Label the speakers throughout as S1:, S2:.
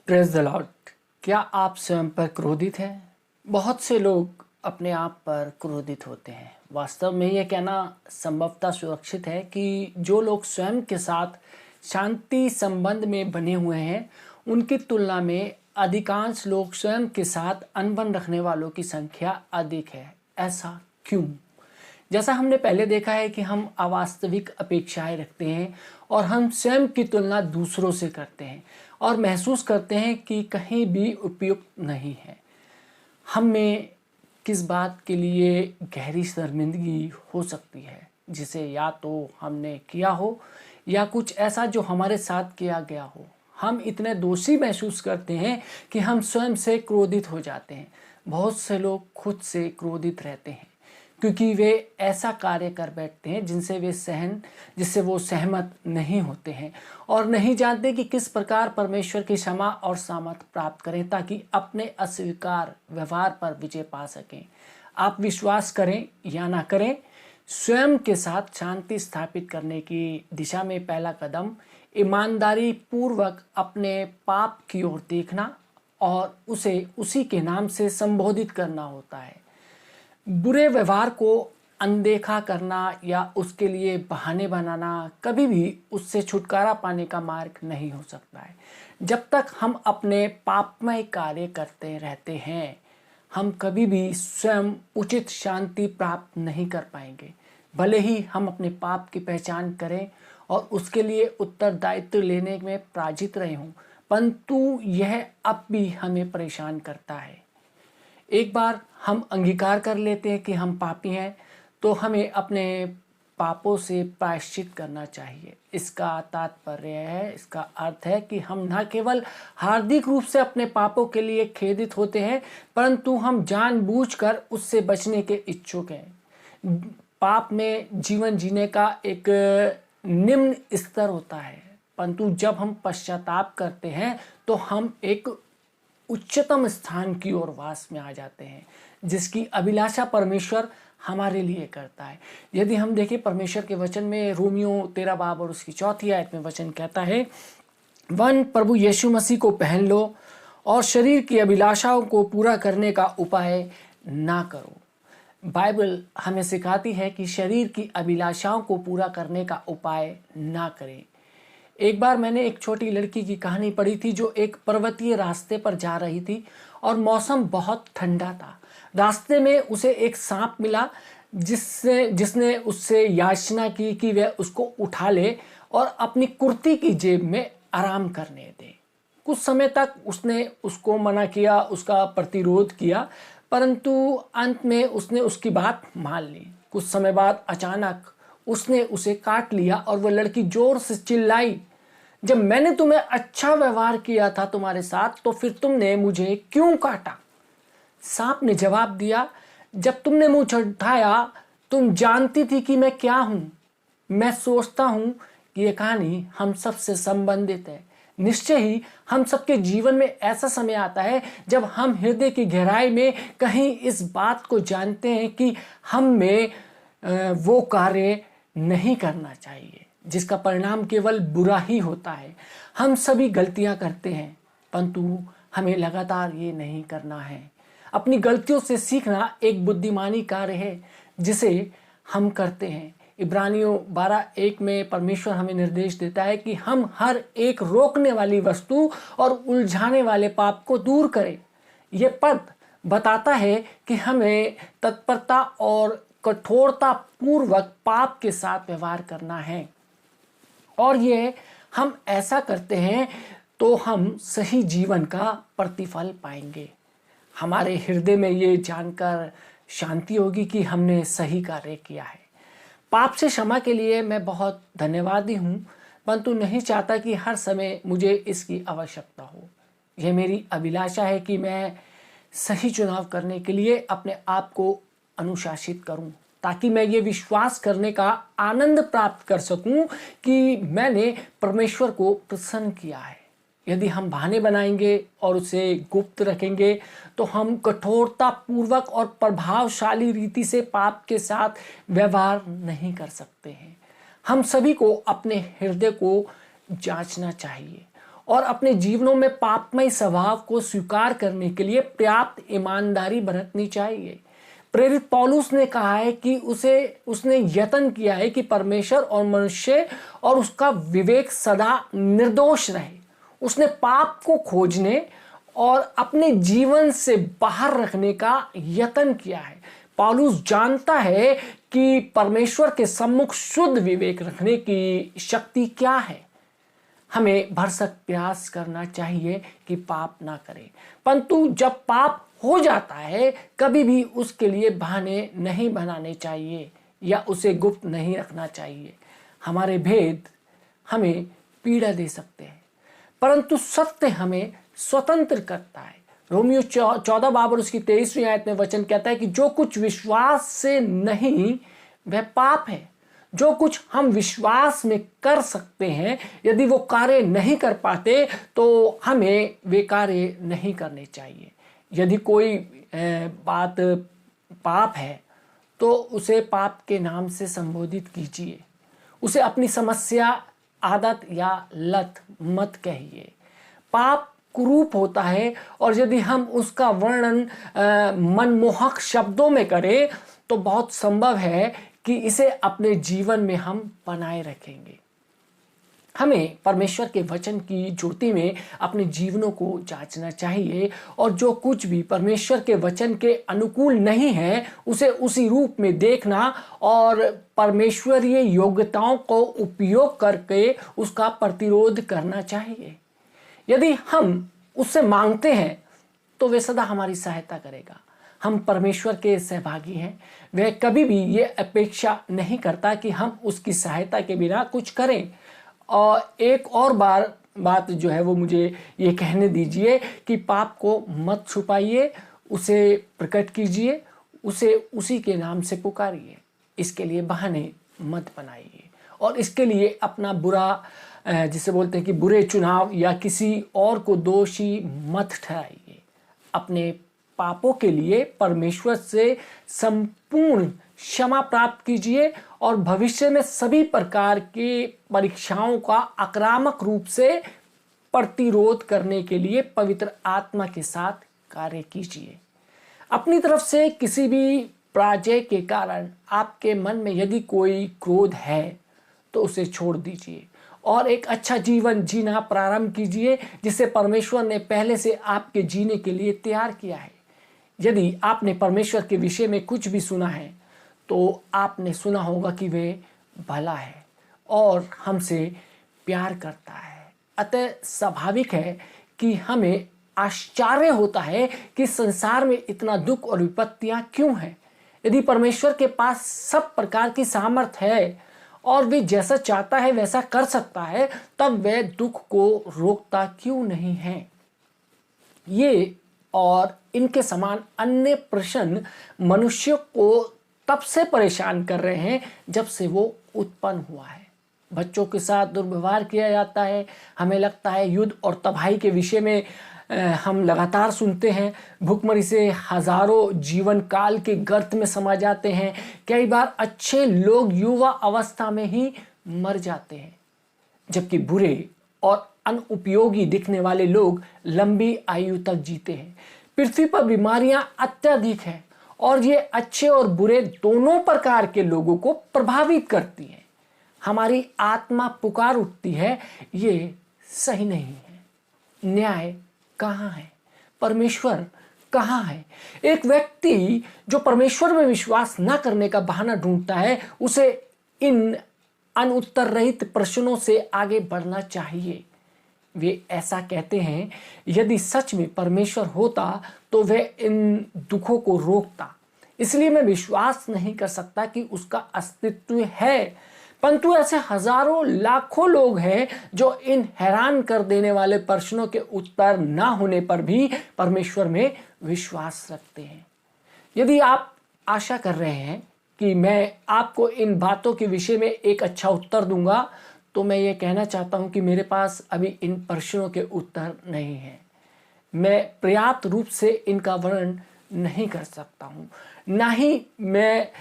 S1: Praise the Lord. क्या आप स्वयं पर क्रोधित हैं? बहुत से लोग अपने आप पर क्रोधित होते हैं। वास्तव में ये कहना संभवतः सुरक्षित है कि जो लोग स्वयं के साथ शांति संबंध में बने हुए हैं, उनकी तुलना में अधिकांश लोग स्वयं के साथ अनबन रखने वालों की संख्या अधिक है। ऐसा क्यों? जैसा हमने पहले देखा है कि हम अवास्तविक अपेक्षाएं रखते हैं और हम स्वयं की तुलना दूसरों से करते हैं और महसूस करते हैं कि कहीं भी उपयुक्त नहीं है। हम में किस बात के लिए गहरी शर्मिंदगी हो सकती है, जिसे या तो हमने किया हो या कुछ ऐसा जो हमारे साथ किया गया हो। हम इतने दोषी महसूस करते हैं कि हम स्वयं से क्रोधित हो जाते हैं। बहुत से लोग खुद से क्रोधित रहते हैं क्योंकि वे ऐसा कार्य कर बैठते हैं जिससे वो सहमत नहीं होते हैं और नहीं जानते कि किस प्रकार परमेश्वर की क्षमा और सामर्थ प्राप्त करें ताकि अपने अस्वीकार व्यवहार पर विजय पा सकें। आप विश्वास करें या ना करें, स्वयं के साथ शांति स्थापित करने की दिशा में पहला कदम ईमानदारी पूर्वक अपने पाप की ओर देखना और उसे उसी के नाम से संबोधित करना होता है। बुरे व्यवहार को अनदेखा करना या उसके लिए बहाने बनाना कभी भी उससे छुटकारा पाने का मार्ग नहीं हो सकता है। जब तक हम अपने पापमय कार्य करते रहते हैं, हम कभी भी स्वयं उचित शांति प्राप्त नहीं कर पाएंगे। भले ही हम अपने पाप की पहचान करें और उसके लिए उत्तरदायित्व लेने में पराजित रहे हों, परंतु यह अब भी हमें परेशान करता है। एक बार हम अंगीकार कर लेते हैं कि हम पापी हैं, तो हमें अपने पापों से प्रायश्चित करना चाहिए। इसका इसका अर्थ है कि हम न केवल हार्दिक रूप से अपने पापों के लिए खेदित होते हैं, परंतु हम जानबूझकर उससे बचने के इच्छुक हैं। पाप में जीवन जीने का एक निम्न स्तर होता है, परंतु जब हम पश्चाताप करते हैं तो हम एक उच्चतम स्थान की ओर वास में आ जाते हैं, जिसकी अभिलाषा परमेश्वर हमारे लिए करता है। यदि हम देखें परमेश्वर के वचन में, रोमियो 13 बाब और उसकी 4 आयत में वचन कहता है, प्रभु यीशु मसीह को पहन लो और शरीर की अभिलाषाओं को पूरा करने का उपाय ना करो। बाइबल हमें सिखाती है कि शरीर की अभिलाषाओं को पूरा करने का उपाय ना करें। एक बार मैंने एक छोटी लड़की की कहानी पढ़ी थी जो एक पर्वतीय रास्ते पर जा रही थी और मौसम बहुत ठंडा था। रास्ते में उसे एक सांप मिला जिसने उससे याचना की कि वह उसको उठा ले और अपनी कुर्ती की जेब में आराम करने दे। कुछ समय तक उसने उसको मना किया, उसका प्रतिरोध किया, परंतु अंत में उसने उसकी बात मान ली। कुछ समय बाद अचानक उसने उसे काट लिया और वह लड़की जोर से चिल्लाई, जब मैंने तुम्हें अच्छा व्यवहार किया था तुम्हारे साथ, तो फिर तुमने मुझे क्यों काटा? सांप ने जवाब दिया, जब तुमने मुझे उठाया तुम जानती थी कि मैं क्या हूं। मैं सोचता हूं कि यह कहानी हम सबसे संबंधित है। निश्चय ही हम सबके जीवन में ऐसा समय आता है जब हम हृदय की गहराई में कहीं इस बात को जानते हैं कि हम में वो कार्य नहीं करना चाहिए जिसका परिणाम केवल बुरा ही होता है। हम सभी गलतियां करते हैं, परंतु हमें लगातार ये नहीं करना है। अपनी गलतियों से सीखना एक बुद्धिमानी कार्य है जिसे हम करते हैं। इब्रानियों 12:1 में परमेश्वर हमें निर्देश देता है कि हम हर एक रोकने वाली वस्तु और उलझाने वाले पाप को दूर करें। यह पद बताता है कि हमें तत्परता और कठोरता पूर्वक पाप के साथ व्यवहार करना है, और ये हम ऐसा करते हैं तो हम सही जीवन का प्रतिफल पाएंगे। हमारे हृदय में ये जानकर शांति होगी कि हमने सही कार्य किया है। पाप से क्षमा के लिए मैं बहुत धन्यवादी हूँ, परंतु नहीं चाहता कि हर समय मुझे इसकी आवश्यकता हो। यह मेरी अभिलाषा है कि मैं सही चुनाव करने के लिए अपने आप को अनुशासित करूं, ताकि मैं ये विश्वास करने का आनंद प्राप्त कर सकूं कि मैंने परमेश्वर को प्रसन्न किया है। यदि हम बहाने बनाएंगे और उसे गुप्त रखेंगे तो हम कठोरता पूर्वक और प्रभावशाली रीति से पाप के साथ व्यवहार नहीं कर सकते हैं। हम सभी को अपने हृदय को जांचना चाहिए और अपने जीवनों में पापमय स्वभाव को स्वीकार करने के लिए पर्याप्त ईमानदारी बरतनी चाहिए। प्रेरित पौलुस ने कहा है कि उसने यत्न किया है कि परमेश्वर और मनुष्य और उसका विवेक सदा निर्दोष रहे। उसने पाप को खोजने और अपने जीवन से बाहर रखने का यत्न किया है। पौलुस जानता है कि परमेश्वर के सम्मुख शुद्ध विवेक रखने की शक्ति क्या है। हमें भरसक प्रयास करना चाहिए कि पाप ना करें, परंतु जब पाप हो जाता है कभी भी उसके लिए बहाने नहीं बनाने चाहिए या उसे गुप्त नहीं रखना चाहिए। हमारे भेद हमें पीड़ा दे सकते हैं, परंतु सत्य हमें स्वतंत्र करता है। रोमियो 14 बाब और उसकी 23वीं आयत में वचन कहता है कि जो कुछ विश्वास से नहीं वह पाप है। जो कुछ हम विश्वास में कर सकते हैं, यदि वो कार्य नहीं कर पाते तो हमें वे कार्य नहीं करने चाहिए। यदि कोई बात पाप है तो उसे पाप के नाम से संबोधित कीजिए। उसे अपनी समस्या, आदत या लत मत कहिए। पाप कुरूप होता है और यदि हम उसका वर्णन मनमोहक शब्दों में करें तो बहुत संभव है कि इसे अपने जीवन में हम बनाए रखेंगे। हमें परमेश्वर के वचन की ज्योति में अपने जीवनों को जांचना चाहिए और जो कुछ भी परमेश्वर के वचन के अनुकूल नहीं है उसे उसी रूप में देखना और परमेश्वरीय योग्यताओं को उपयोग करके उसका प्रतिरोध करना चाहिए। यदि हम उससे मांगते हैं तो वह सदा हमारी सहायता करेगा। हम परमेश्वर के सहभागी हैं। वह कभी भी ये अपेक्षा नहीं करता कि हम उसकी सहायता के बिना कुछ करें। और एक और बात जो है वो मुझे ये कहने दीजिए कि पाप को मत छुपाइए, उसे प्रकट कीजिए, उसे उसी के नाम से पुकारिए। इसके लिए बहाने मत बनाइए और इसके लिए अपना बुरा, जिसे बोलते हैं कि बुरे चुनाव या किसी और को दोषी मत ठहराइए। अपने पापों के लिए परमेश्वर से संपूर्ण क्षमा प्राप्त कीजिए और भविष्य में सभी प्रकार की परीक्षाओं का आक्रामक रूप से प्रतिरोध करने के लिए पवित्र आत्मा के साथ कार्य कीजिए। अपनी तरफ से किसी भी पराजय के कारण आपके मन में यदि कोई क्रोध है तो उसे छोड़ दीजिए और एक अच्छा जीवन जीना प्रारंभ कीजिए जिसे परमेश्वर ने पहले से आपके जीने के लिए तैयार किया है। यदि आपने परमेश्वर के विषय में कुछ भी सुना है तो आपने सुना होगा कि वे भला है और हमसे प्यार करता है। अतः स्वाभाविक है कि हमें आश्चर्य होता है कि संसार में इतना दुख और विपत्तियां क्यों हैं। यदि परमेश्वर के पास सब प्रकार की सामर्थ्य है और वे जैसा चाहता है वैसा कर सकता है, तब वह दुख को रोकता क्यों नहीं है। ये और इनके समान अन्य प्रश्न मनुष्य को तब से परेशान कर रहे हैं जब से वो उत्पन्न हुआ है। बच्चों के साथ दुर्व्यवहार किया जाता है। हमें लगता है युद्ध और तबाही के विषय में हम लगातार सुनते हैं। भुखमरी से हजारों जीवन काल के गर्त में समा जाते हैं। कई बार अच्छे लोग युवा अवस्था में ही मर जाते हैं, जबकि बुरे और अनुपयोगी दिखने वाले लोग लंबी आयु तक जीते हैं। पृथ्वी पर बीमारियां अत्यधिक हैं और ये अच्छे और बुरे दोनों प्रकार के लोगों को प्रभावित करती हैं। हमारी आत्मा पुकार उठती है, ये सही नहीं है। न्याय कहाँ है? परमेश्वर कहाँ है? एक व्यक्ति जो परमेश्वर में विश्वास न करने का बहाना ढूंढता है, उसे इन अनुत्तर रहित प्रश्नों से आगे बढ़ना चाहिए। वे ऐसा कहते हैं, यदि सच में परमेश्वर होता तो वह इन दुखों को रोकता। इसलिए मैं विश्वास नहीं कर सकता कि उसका अस्तित्व है। परंतु ऐसे हजारों लाखों लोग हैं जो इन हैरान कर देने वाले प्रश्नों के उत्तर ना होने पर भी परमेश्वर में विश्वास रखते हैं। यदि आप आशा कर रहे हैं कि मैं आपको इन बातों के विषय में एक अच्छा उत्तर दूंगा, तो मैं ये कहना चाहता हूं कि मेरे पास अभी इन प्रश्नों के उत्तर नहीं हैं। मैं पर्याप्त रूप से इनका वर्णन नहीं कर सकता हूं, ना ही मैं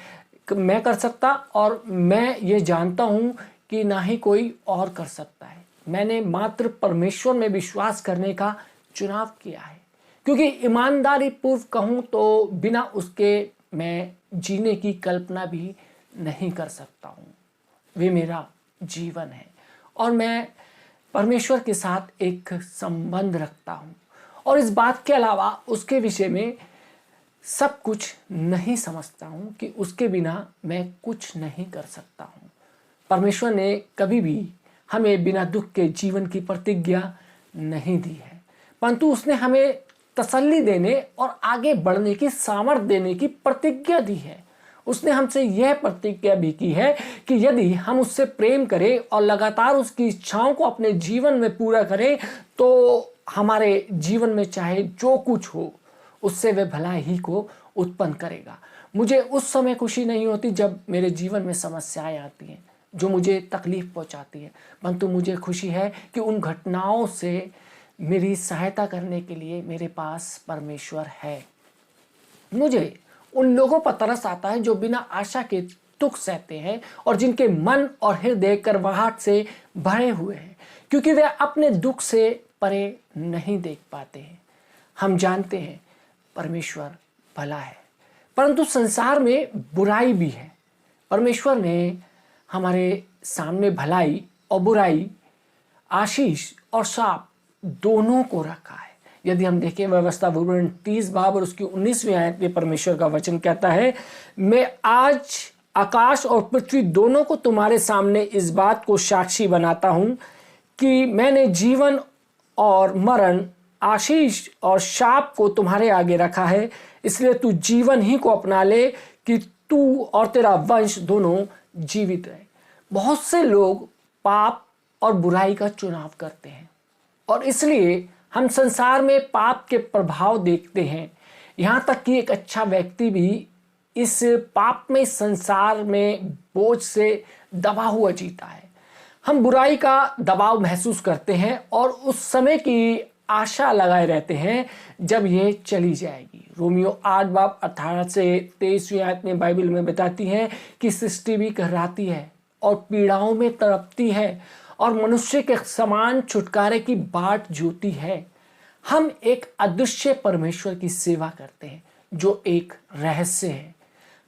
S1: कर सकता और मैं ये जानता हूं कि ना ही कोई और कर सकता है। मैंने मात्र परमेश्वर में विश्वास करने का चुनाव किया है, क्योंकि ईमानदारी पूर्व कहूँ तो बिना उसके मैं जीने की कल्पना भी नहीं कर सकता हूँ। वे मेरा जीवन है और मैं परमेश्वर के साथ एक संबंध रखता हूँ और इस बात के अलावा उसके विषय में सब कुछ नहीं समझता हूँ कि उसके बिना मैं कुछ नहीं कर सकता हूँ। परमेश्वर ने कभी भी हमें बिना दुख के जीवन की प्रतिज्ञा नहीं दी है, परंतु उसने हमें तसल्ली देने और आगे बढ़ने की सामर्थ्य देने की प्रतिज्ञा दी है। उसने हमसे यह प्रतिज्ञा भी की है कि यदि हम उससे प्रेम करें और लगातार उसकी इच्छाओं को अपने जीवन में पूरा करें तो हमारे जीवन में चाहे जो कुछ हो उससे वह भलाई ही को उत्पन्न करेगा। मुझे उस समय खुशी नहीं होती जब मेरे जीवन में समस्याएं आती हैं जो मुझे तकलीफ पहुंचाती है, परंतु मुझे खुशी है कि उन घटनाओं से मेरी सहायता करने के लिए मेरे पास परमेश्वर है। मुझे उन लोगों पर तरस आता है जो बिना आशा के दुख सहते हैं और जिनके मन और हृदय करवाहट से भरे हुए हैं, क्योंकि वे अपने दुख से परे नहीं देख पाते हैं। हम जानते हैं परमेश्वर भला है, परंतु संसार में बुराई भी है। परमेश्वर ने हमारे सामने भलाई और बुराई, आशीष और शाप दोनों को रखा है। यदि हम देखें व्यवस्था विवरण 30 बाब और उसकी 19वीं आयत में परमेश्वर का वचन कहता है, मैं आज आकाश और पृथ्वी दोनों को तुम्हारे सामने इस बात को साक्षी बनाता हूं कि मैंने जीवन और मरण, आशीष और शाप को तुम्हारे आगे रखा है, इसलिए तू जीवन ही को अपना ले कि तू और तेरा वंश दोनों जीवित रहे। बहुत से लोग पाप और बुराई का चुनाव करते हैं और इसलिए हम संसार में पाप के प्रभाव देखते हैं। यहाँ तक कि एक अच्छा व्यक्ति भी इस पाप में संसार में बोझ से दबा हुआ जीता है। हम बुराई का दबाव महसूस करते हैं और उस समय की आशा लगाए रहते हैं जब ये चली जाएगी। रोमियो 8 बाब 18 से 23वीं आयत में बाइबल में बताती है कि सृष्टि भी कहराती है और पीड़ाओं में तड़पती है और मनुष्य के समान छुटकारे की बाट जोती है। हम एक अदृश्य परमेश्वर की सेवा करते हैं जो एक रहस्य है।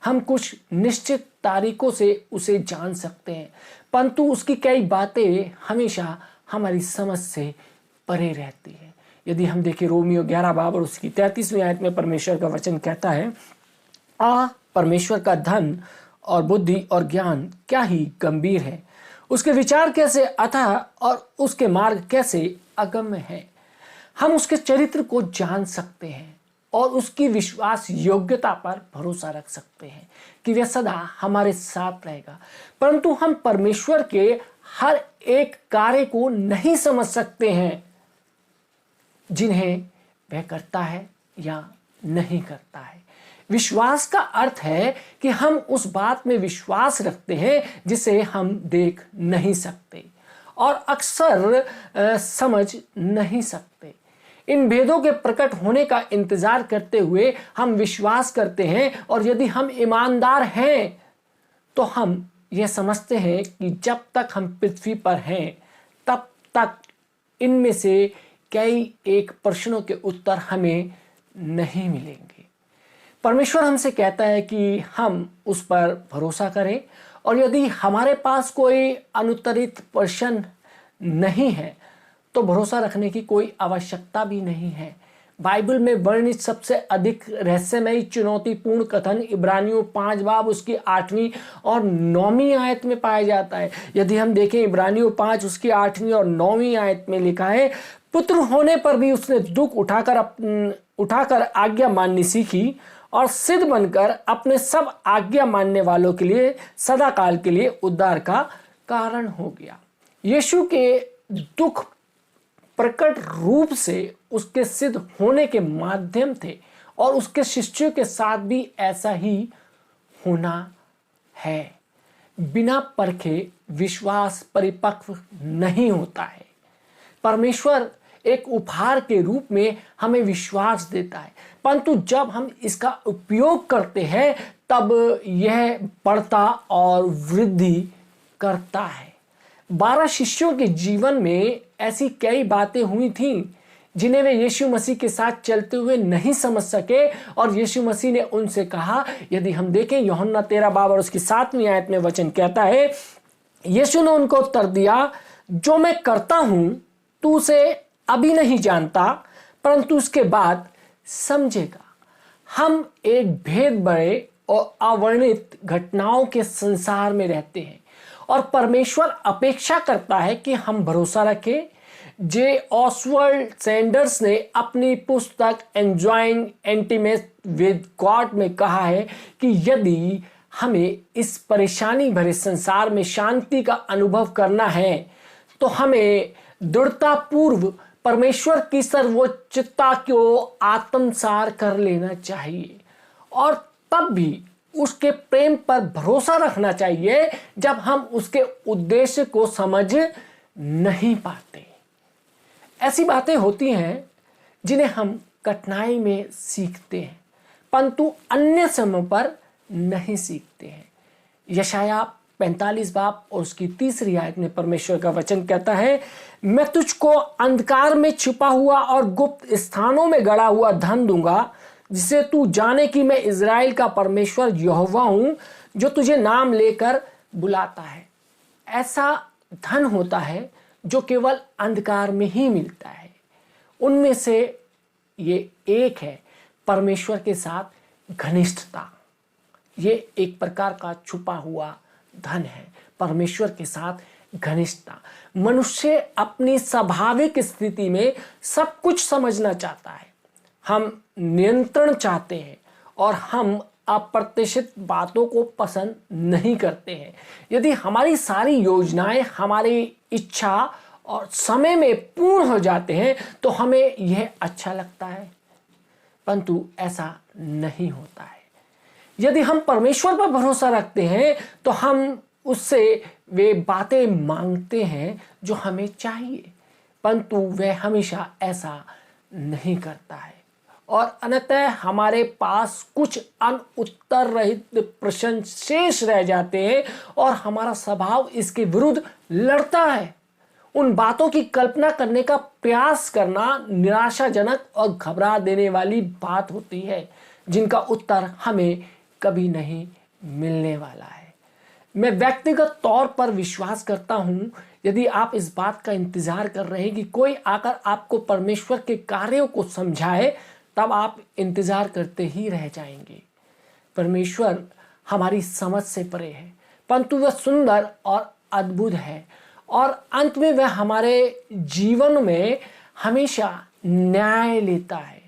S1: हम कुछ निश्चित तारीखों से उसे जान सकते हैं, परंतु उसकी कई बातें हमेशा हमारी समझ से परे रहती है। यदि हम देखें रोमियो 11 बाब और उसकी 33वीं आयत में परमेश्वर का वचन कहता है, परमेश्वर का धन और बुद्धि और ज्ञान क्या ही गंभीर है, उसके विचार कैसे अथाह और उसके मार्ग कैसे अगम्य है। हम उसके चरित्र को जान सकते हैं और उसकी विश्वास योग्यता पर भरोसा रख सकते हैं कि वह सदा हमारे साथ रहेगा, परंतु हम परमेश्वर के हर एक कार्य को नहीं समझ सकते हैं जिन्हें वह करता है या नहीं करता है। विश्वास का अर्थ है कि हम उस बात में विश्वास रखते हैं जिसे हम देख नहीं सकते और अक्सर समझ नहीं सकते। इन भेदों के प्रकट होने का इंतजार करते हुए हम विश्वास करते हैं और यदि हम ईमानदार हैं तो हम यह समझते हैं कि जब तक हम पृथ्वी पर हैं तब तक इनमें से कई एक प्रश्नों के उत्तर हमें नहीं मिलेंगे। परमेश्वर हमसे कहता है कि हम उस पर भरोसा करें और यदि हमारे पास कोई अनुत्तरित प्रश्न नहीं है तो भरोसा रखने की कोई आवश्यकता भी नहीं है। बाइबल में वर्णित सबसे अधिक रहस्यमयी चुनौतीपूर्ण कथन इब्रानियों 5 बाब उसकी 8वीं और 9वीं आयत में पाया जाता है। यदि हम देखें इब्रानियों 5 उसकी 8वीं और 9वीं आयत में लिखा है, पुत्र होने पर भी उसने दुख उठाकर आज्ञा माननी सीखी और सिद्ध बनकर अपने सब आज्ञा मानने वालों के लिए सदाकाल के लिए उद्धार का कारण हो गया। यीशु के दुख प्रकट रूप से उसके सिद्ध होने के माध्यम थे और उसके शिष्यों के साथ भी ऐसा ही होना है। बिना परखे विश्वास परिपक्व नहीं होता है। परमेश्वर एक उपहार के रूप में हमें विश्वास देता है, परंतु जब हम इसका उपयोग करते हैं तब यह बढ़ता और वृद्धि करता है। 12 शिष्यों के जीवन में ऐसी कई बातें हुई थीं जिन्हें वे यीशु मसीह के साथ चलते हुए नहीं समझ सके, और यीशु मसीह ने उनसे कहा, यदि हम देखें यूहन्ना 13 बाब और उसकी 7वीं आयत में वचन कहता है, यीशु ने उनको उत्तर दिया, जो मैं करता हूं तू उसे अभी नहीं जानता, परंतु उसके बाद समझेगा। हम एक भेद भरे और अवर्णित घटनाओं के संसार में रहते हैं, और परमेश्वर अपेक्षा करता है कि हम भरोसा रखें। जे ऑसवर्ल्ड सैंडर्स ने अपनी पुस्तक एंजॉइंग इंटीमेसी विद गॉड में कहा है कि यदि हमें इस परेशानी भरे संसार में शांति का अनुभव करना है तो हमें दृढ़तापूर्व परमेश्वर की सर्वोच्चता को आत्मसार कर लेना चाहिए, और तब भी उसके प्रेम पर भरोसा रखना चाहिए जब हम उसके उद्देश्य को समझ नहीं पाते। ऐसी बातें होती हैं जिन्हें हम कठिनाई में सीखते हैं, परंतु अन्य समय पर नहीं सीखते हैं। यशाया 45 बाब और उसकी 3री आयत में परमेश्वर का वचन कहता है, मैं तुझको अंधकार में छिपा हुआ और गुप्त स्थानों में गड़ा हुआ धन दूंगा, जिसे तू जाने कि मैं इज़राइल का परमेश्वर यहोवा हूं, जो तुझे नाम लेकर बुलाता है। ऐसा धन होता है जो केवल अंधकार में ही मिलता है। उनमें से ये एक है परमेश्वर के साथ घनिष्ठता। ये एक प्रकार का छुपा हुआ धन है, परमेश्वर के साथ घनिष्ठता। मनुष्य अपनी स्वाभाविक स्थिति में सब कुछ समझना चाहता है, हम नियंत्रण चाहते हैं, और हम अप्रत्याशित बातों को पसंद नहीं करते हैं। यदि हमारी सारी योजनाएं हमारी इच्छा और समय में पूर्ण हो जाते हैं तो हमें यह अच्छा लगता है, परंतु ऐसा नहीं होता है। यदि हम परमेश्वर पर भरोसा रखते हैं तो हम उससे वे बातें मांगते हैं जो हमें चाहिए, परंतु वह हमेशा ऐसा नहीं करता है, और अनतः हमारे पास कुछ अनउत्तर रहित प्रश्न शेष रह जाते हैं और हमारा स्वभाव इसके विरुद्ध लड़ता है। उन बातों की कल्पना करने का प्रयास करना निराशाजनक और घबरा देने वाली बात होती है, जिनका उत्तर हमें कभी नहीं मिलने वाला है। मैं व्यक्तिगत तौर पर विश्वास करता हूं, यदि आप इस बात का इंतजार कर रहे हैं कि कोई आकर आपको परमेश्वर के कार्यों को समझाए, तब आप इंतजार करते ही रह जाएंगे। परमेश्वर हमारी समझ से परे है, परंतु वह सुंदर और अद्भुत है, और अंत में वह हमारे जीवन में हमेशा न्याय लेता है।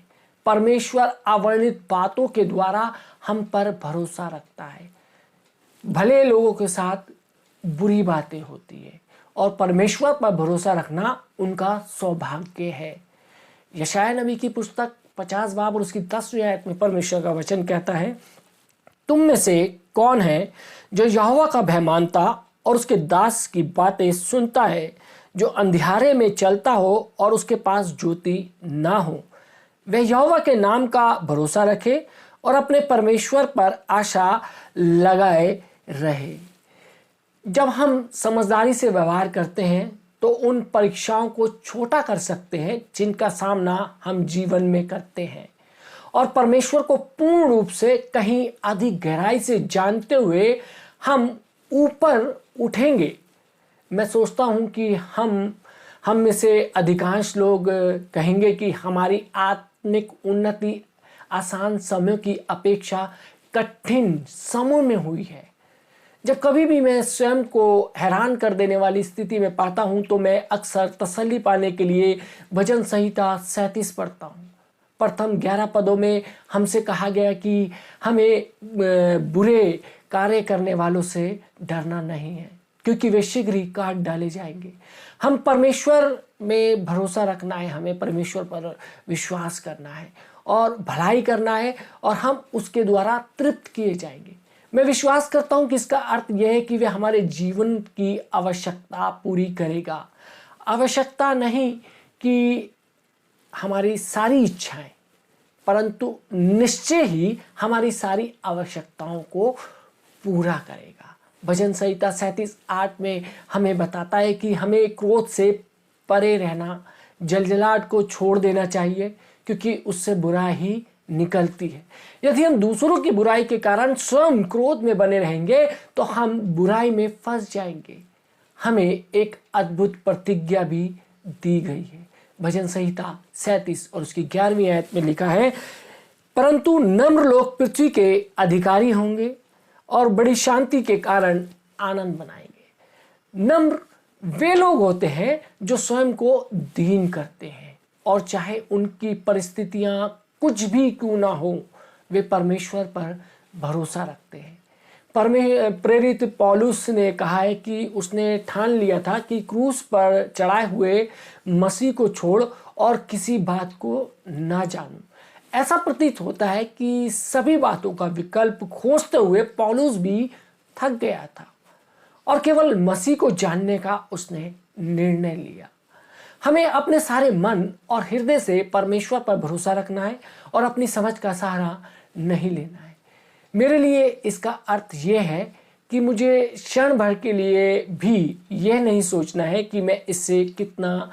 S1: परमेश्वर अवर्णित बातों के द्वारा हम पर भरोसा रखता है। भले लोगों के साथ बुरी बातें होती है, और परमेश्वर पर भरोसा रखना उनका सौभाग्य है। यशाया नबी की पुस्तक 50 बाब और उसकी 10वीं आयत में परमेश्वर का वचन कहता है, तुम में से कौन है जो यहोवा का भय मानता और उसके दास की बातें सुनता है, जो अंधियारे में चलता हो और उसके पास ज्योति ना हो। वह यहोवा के नाम का भरोसा रखे और अपने परमेश्वर पर आशा लगाए रहे। जब हम समझदारी से व्यवहार करते हैं तो उन परीक्षाओं को छोटा कर सकते हैं जिनका सामना हम जीवन में करते हैं, और परमेश्वर को पूर्ण रूप से कहीं अधिक गहराई से जानते हुए हम ऊपर उठेंगे। मैं सोचता हूं कि हम में से अधिकांश लोग कहेंगे कि हमारी आत्मिक उन्नति आसान समय की अपेक्षा कठिन समय में हुई है। जब कभी भी मैं स्वयं को हैरान कर देने वाली स्थिति में पाता हूं तो मैं अक्सर तसल्ली पाने के लिए भजन संहिता 37 पढ़ता हूं। प्रथम 11 पदों में हमसे कहा गया कि हमें बुरे कार्य करने वालों से डरना नहीं है, क्योंकि वे शीघ्र ही काट डाले जाएंगे। हम परमेश्वर में भरोसा रखना है, हमें परमेश्वर पर विश्वास करना है और भलाई करना है, और हम उसके द्वारा तृप्त किए जाएंगे। मैं विश्वास करता हूं कि इसका अर्थ यह है कि वह हमारे जीवन की आवश्यकता पूरी करेगा। आवश्यकता नहीं कि हमारी सारी इच्छाएं, परंतु निश्चय ही हमारी सारी आवश्यकताओं को पूरा करेगा। भजन संहिता 37:8 में हमें बताता है कि हमें क्रोध से परे रहना, जलजलाहट को छोड़ देना चाहिए, क्योंकि उससे बुराई ही निकलती है। यदि हम दूसरों की बुराई के कारण स्वयं क्रोध में बने रहेंगे तो हम बुराई में फंस जाएंगे। हमें एक अद्भुत प्रतिज्ञा भी दी गई है। भजन संहिता 37 और उसकी 11वीं आयत में लिखा है, परंतु नम्र लोग पृथ्वी के अधिकारी होंगे और बड़ी शांति के कारण आनंद मनाएंगे। नम्र वे लोग होते हैं जो स्वयं को दीन करते हैं और चाहे उनकी परिस्थितियां कुछ भी क्यों ना हो, वे परमेश्वर पर भरोसा रखते हैं। प्रेरित पौलुस ने कहा है कि उसने ठान लिया था कि क्रूस पर चढ़ाए हुए मसीह को छोड़ और किसी बात को ना जानूं। ऐसा प्रतीत होता है कि सभी बातों का विकल्प खोजते हुए पौलुस भी थक गया था और केवल मसीह को जानने का उसने निर्णय लिया। हमें अपने सारे मन और हृदय से परमेश्वर पर भरोसा रखना है और अपनी समझ का सहारा नहीं लेना है। मेरे लिए इसका अर्थ यह है कि मुझे क्षण भर के लिए भी यह नहीं सोचना है कि मैं इससे कितना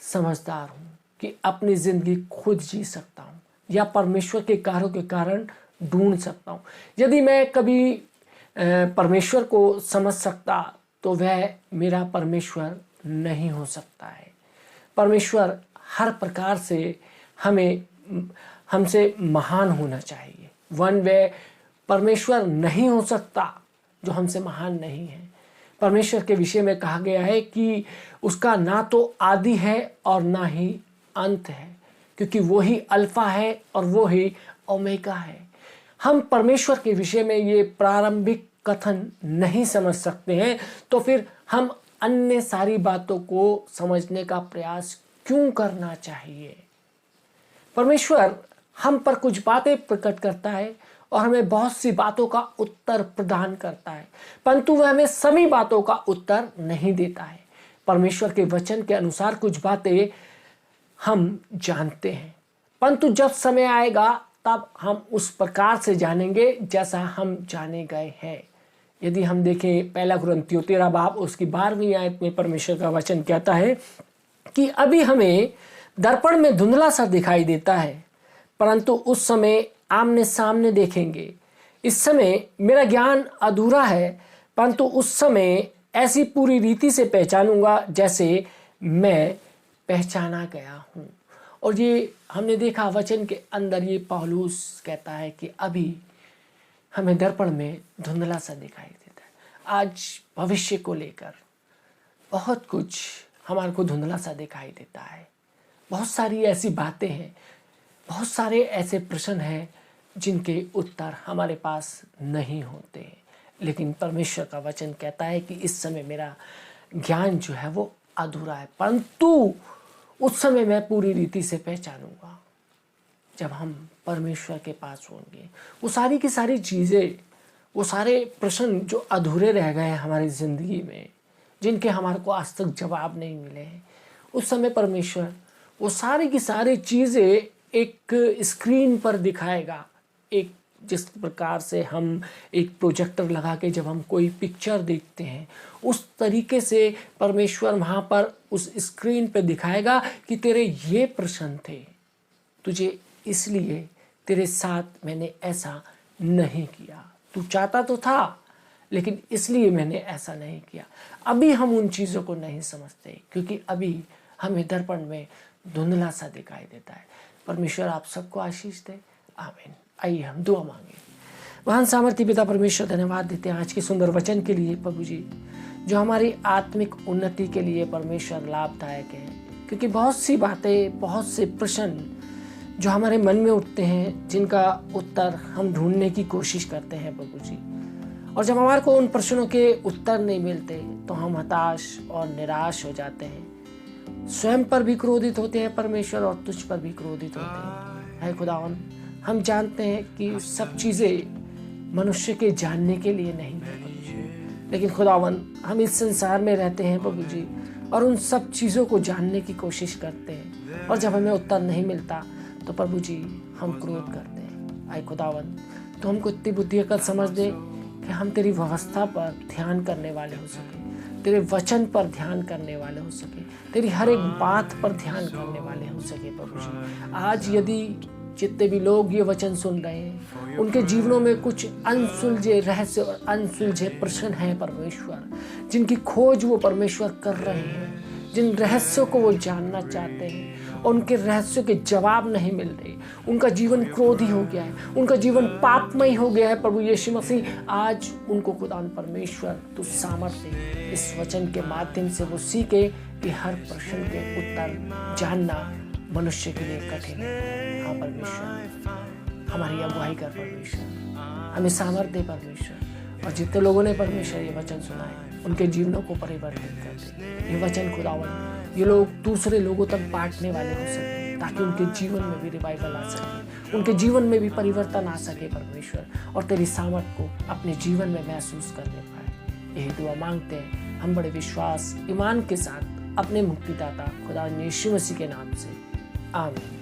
S1: समझदार हूँ कि अपनी ज़िंदगी खुद जी सकता हूँ या परमेश्वर के कार्यों के कारण ढूंढ सकता हूँ। यदि मैं कभी परमेश्वर को समझ सकता तो वह मेरा परमेश्वर नहीं हो सकता है। परमेश्वर हर प्रकार से हमसे महान होना चाहिए। वह परमेश्वर नहीं हो सकता जो हमसे महान नहीं है। परमेश्वर के विषय में कहा गया है कि उसका ना तो आदि है और ना ही अंत है, क्योंकि वो ही अल्फा है और वो ही ओमेगा है। हम परमेश्वर के विषय में ये प्रारंभिक कथन नहीं समझ सकते हैं, तो फिर हम अन्य सारी बातों को समझने का प्रयास क्यों करना चाहिए। परमेश्वर हम पर कुछ बातें प्रकट करता है और हमें बहुत सी बातों का उत्तर प्रदान करता है, परंतु वह हमें सभी बातों का उत्तर नहीं देता है। परमेश्वर के वचन के अनुसार कुछ बातें हम जानते हैं, परंतु जब समय आएगा तब हम उस प्रकार से जानेंगे जैसा हम जाने गए हैं। यदि हम देखें 1 कुरिन्थियों 13 बाब उसकी 12वीं आयत में परमेश्वर का वचन कहता है कि अभी हमें दर्पण में धुंधला सा दिखाई देता है, परंतु उस समय आमने सामने देखेंगे। इस समय मेरा ज्ञान अधूरा है, परंतु उस समय ऐसी पूरी रीति से पहचानूंगा जैसे मैं पहचाना गया हूँ। और ये हमने देखा वचन के अंदर, ये पौलुस कहता है कि अभी हमें दर्पण में धुंधला सा दिखाई देता है। आज भविष्य को लेकर बहुत कुछ हमारे को धुंधला सा दिखाई देता है। बहुत सारी ऐसी बातें हैं, बहुत सारे ऐसे प्रश्न हैं जिनके उत्तर हमारे पास नहीं होते, लेकिन परमेश्वर का वचन कहता है कि इस समय मेरा ज्ञान जो है वो अधूरा है, परंतु उस समय मैं पूरी रीति से पहचानूंगा जब हम परमेश्वर के पास होंगे। वो सारी की सारी चीज़ें, वो सारे प्रश्न जो अधूरे रह गए हैं हमारी ज़िंदगी में, जिनके हमारे को आज तक जवाब नहीं मिले हैं, उस समय परमेश्वर वो सारी की सारी चीज़ें एक स्क्रीन पर दिखाएगा। एक जिस प्रकार से हम एक प्रोजेक्टर लगा के जब हम कोई पिक्चर देखते हैं, उस तरीके से परमेश्वर वहाँ पर उस स्क्रीन पे दिखाएगा कि तेरे ये प्रश्न थे, तुझे इसलिए तेरे साथ मैंने ऐसा नहीं किया। तू चाहता तो था, लेकिन इसलिए मैंने ऐसा नहीं किया। अभी हम उन चीज़ों को नहीं समझते, क्योंकि अभी हमें दर्पण में धुंधला सा दिखाई देता है। परमेश्वर आप सबको आशीष दे, आमीन। आइए हम दुआ मांगे। महान सामर्थ्य पिता परमेश्वर, धन्यवाद देते हैं आज के सुंदर वचन के लिए प्रभु जी, जो हमारी आत्मिक उन्नति के लिए परमेश्वर लाभदायक है। क्योंकि बहुत सी बातें, बहुत से प्रश्न जो हमारे मन में उठते हैं, जिनका उत्तर हम ढूंढने की कोशिश करते हैं प्रभु जी, और जब हमारे को उन प्रश्नों के उत्तर नहीं मिलते तो हम हताश और निराश हो जाते हैं, स्वयं पर भी क्रोधित होते हैं परमेश्वर, और तुझ पर भी क्रोधित होते हैं। है खुदावन, हम जानते हैं कि सब चीज़ें मनुष्य के जानने के लिए नहीं है प्रभु जी, लेकिन खुदावन हम इस संसार में रहते हैं प्रभु जी, और उन सब चीज़ों को जानने की कोशिश करते हैं, और जब हमें उत्तर नहीं मिलता तो प्रभु जी हम क्रोध करते हैं। आए खुदावन, तो हमको इतनी बुद्धि अकल समझ दे कि हम तेरी व्यवस्था पर ध्यान करने वाले हो सके, तेरे वचन पर ध्यान करने वाले हो सके, तेरी हर एक बात पर ध्यान करने वाले हो सके प्रभु जी। आज यदि जितने भी लोग ये वचन सुन रहे हैं, उनके जीवनों में कुछ अनसुलझे रहस्य और अनसुलझे प्रश्न हैं परमेश्वर, जिनकी खोज वो परमेश्वर कर रहे हैं, जिन रहस्यों को वो जानना चाहते हैं और उनके रहस्यों के जवाब नहीं मिल रहे, उनका जीवन क्रोधी हो गया है, उनका जीवन पापमय हो गया है। प्रभु यीशु मसीह, आज उनको खुदान परमेश्वर तू सामर्थ्य दे, इस वचन के माध्यम से वो सीखे कि हर प्रश्न के उत्तर जानना मनुष्य के लिए कठिन है। हाँ परमेश्वर, हमारी अगुवाई कर परमेश्वर, हमें सामर्थ्य दे परमेश्वर, और जितने लोगों ने परमेश्वर ये वचन सुना है उनके जीवनों को परिवर्तित कर दे। ये वचन खुदावन ये लोग दूसरे लोगों तक बांटने वाले हो सके, ताकि उनके जीवन में भी रिवाइवल आ सके, उनके जीवन में भी परिवर्तन आ सके परमेश्वर, और तेरी सामर्थ को अपने जीवन में महसूस करने पाए। यही दुआ मांगते हैं हम बड़े विश्वास ईमान के साथ अपने मुक्तिदाता खुदा यीशु मसीह के नाम से, आमीन।